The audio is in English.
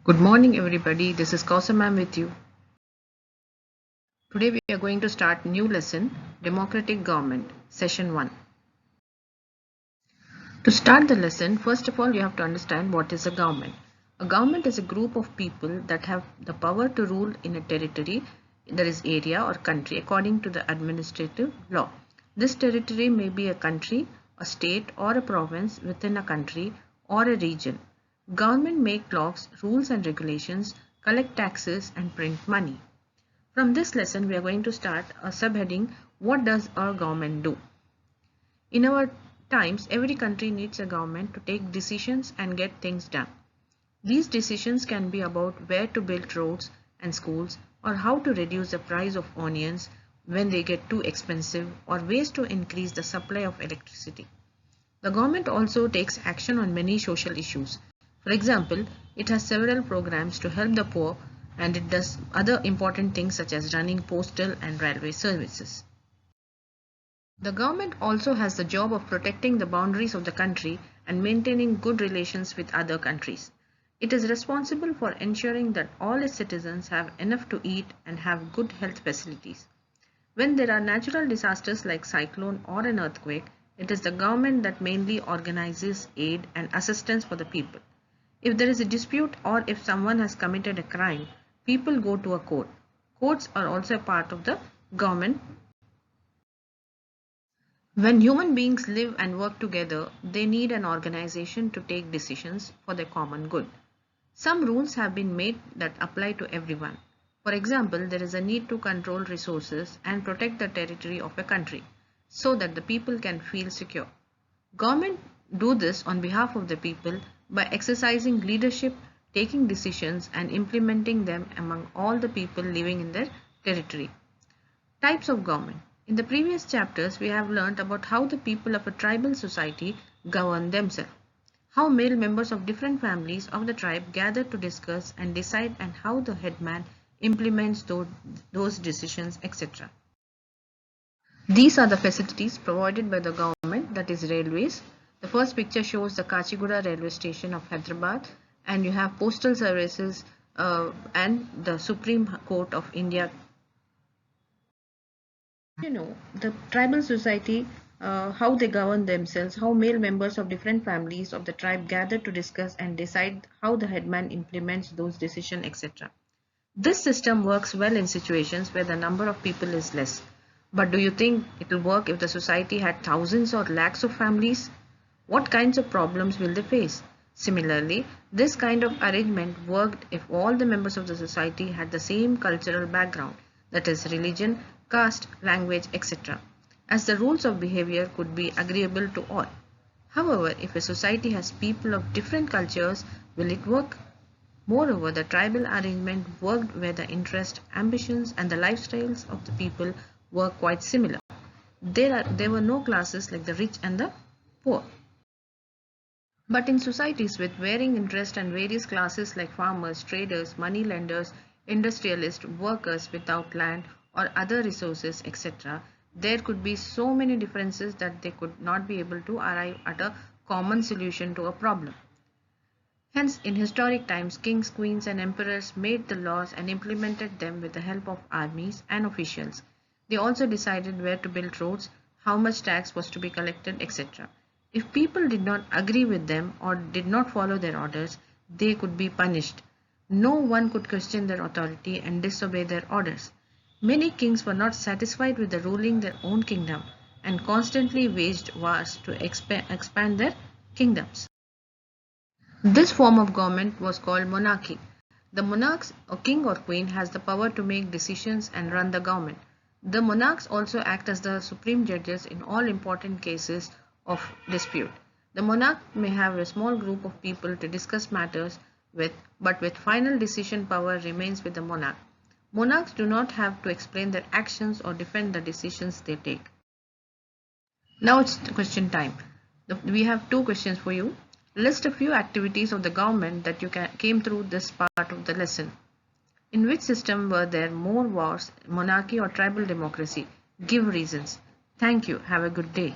Good morning everybody, this is Kausam ma'am with you. Today we are going to start new lesson, Democratic Government, Session 1. To start the lesson, first of all you have to understand what is a government. A government is a group of people that have the power to rule in a territory, that is area or country according to the administrative law. This territory may be a country, a state or a province within a country or a region. Government make laws, rules and regulations, collect taxes and print money. From this lesson, we are going to start a subheading, what does a government do? In our times, every country needs a government to take decisions and get things done. These decisions can be about where to build roads and schools or how to reduce the price of onions when they get too expensive or ways to increase the supply of electricity. The government also takes action on many social issues. For example, it has several programs to help the poor and it does other important things such as running postal and railway services. The government also has the job of protecting the boundaries of the country and maintaining good relations with other countries. It is responsible for ensuring that all its citizens have enough to eat and have good health facilities. When there are natural disasters like cyclone or an earthquake, it is the government that mainly organizes aid and assistance for the people. If there is a dispute or if someone has committed a crime, people go to a court. Courts are also a part of the government. When human beings live and work together, they need an organization to take decisions for the common good. Some rules have been made that apply to everyone. For example, there is a need to control resources and protect the territory of a country so that the people can feel secure. Government do this on behalf of the people by exercising leadership, taking decisions and implementing them among all the people living in their territory. Types of government. In the previous chapters, we have learned about how the people of a tribal society govern themselves, how male members of different families of the tribe gather to discuss and decide, and how the headman implements those decisions, etc. These are the facilities provided by the government, that is railways. The first picture shows the Kachiguda railway station of Hyderabad, and you have postal services and the Supreme Court of India. The tribal society, how they govern themselves, how male members of different families of the tribe gather to discuss and decide, how the headman implements those decisions, etc. This system works well in situations where the number of people is less. But do you think it will work if the society had thousands or lakhs of families? What kinds of problems will they face? Similarly, this kind of arrangement worked if all the members of the society had the same cultural background, that is religion, caste, language, etc., as the rules of behavior could be agreeable to all. However, if a society has people of different cultures, will it work? Moreover, the tribal arrangement worked where the interests, ambitions and the lifestyles of the people were quite similar. There were no classes like the rich and the poor. But in societies with varying interests and various classes like farmers, traders, money lenders, industrialists, workers without land or other resources, etc., there could be so many differences that they could not be able to arrive at a common solution to a problem. Hence, in historic times, kings, queens and emperors made the laws and implemented them with the help of armies and officials. They also decided where to build roads, how much tax was to be collected, etc. If people did not agree with them or did not follow their orders, they could be punished. No one could question their authority and disobey their orders. Many kings were not satisfied with the ruling their own kingdom and constantly waged wars to expand their kingdoms. This form of government was called monarchy. The monarch's or king or queen has the power to make decisions and run the government. The monarchs also act as the supreme judges in all important cases of dispute. The monarch may have a small group of people to discuss matters with, but with final decision power remains with the monarch. Monarchs do not have to explain their actions or defend the decisions they take. Now it's question time. We have two questions for you. List a few activities of the government that you came through this part of the lesson. In which system were there more wars, monarchy or tribal democracy? Give reasons. Thank you. Have a good day.